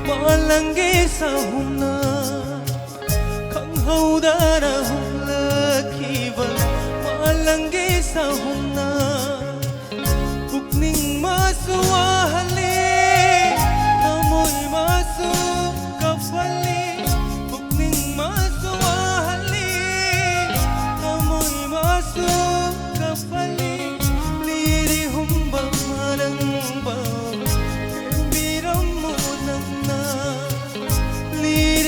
Malangi sa humna Kang haudara humla kival Malangi sa humna Pukning masuwahali Amoy masu kapali Pukning masuwahali Amoy masu kapali Liri humba manangba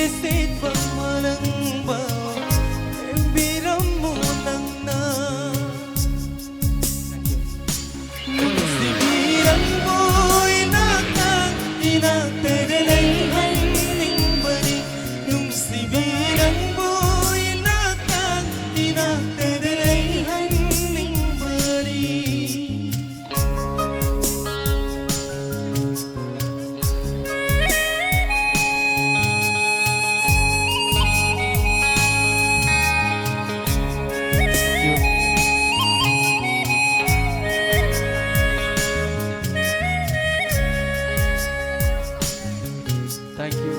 Sit pa manang ba biram mo nang na Nung sibiran mo'y nakang inaterelay haning bari Nung sibiran mo'y nakang inaterelay haning bari Thank you.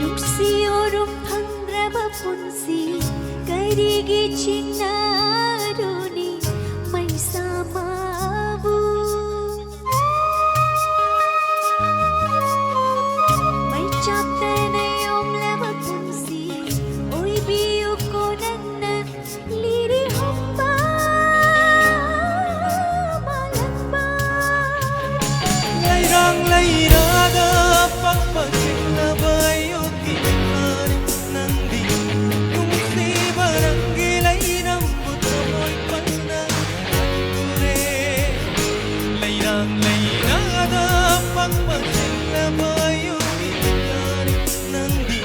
Nuksiyorum pangraba punsi Karigi chinaruni May samabu May chapter na yung laba punsi Oy biyo ko na Liri humba malamba Layrang layrada pagpasik na bayo kinari nang di Kung si barangilay ng puto mo'y panagure Layrang layrada pagpasik na bayo kinari nang di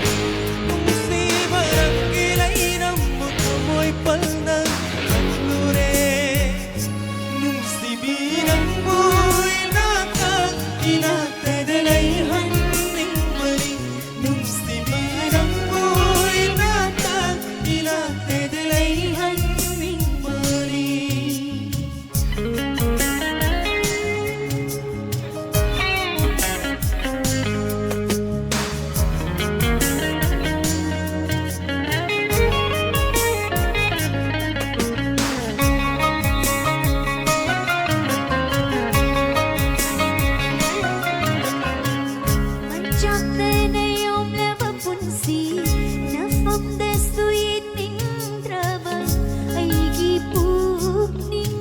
Kung si barangilay ng puto mo'y panagure Nung si binang mo'y nakang inaterelay haning bari Nung si binang mo'y nakang inaterelay haning bari Chapter na yung laba punsi Na from the sweet ning drama Ay gipugning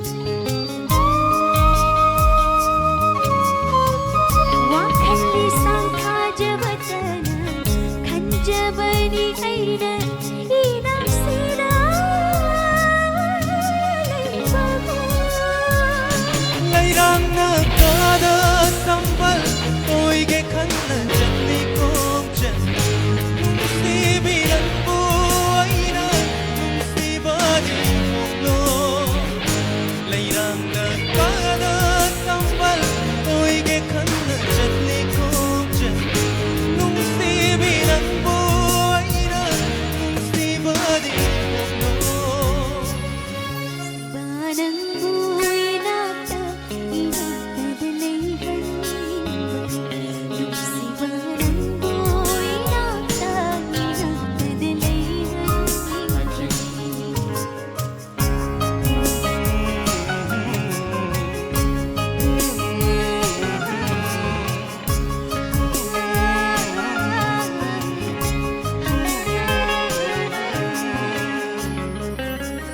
Wakan lisang kajabatana Kanjabani aina Inang sila Laybago Layrang nagkada sambal Oy gekan na dyan ni kong dyan Nung si bilan po ay na Nung si badi muklo Layrang nagkada sambal Oy gekan na dyan ni kong dyan Nung si bilan po ay na Nung si badi muklo Banang buhay nata Inatadalay haning Si banang buhay nata Inatadalay haning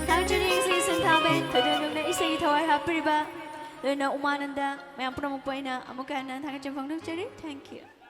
Tangerine season taben Kadang na isa itaway happy ba Doon na umananda Mayang po na magpay na Amukan na Tangerine Fang Thank you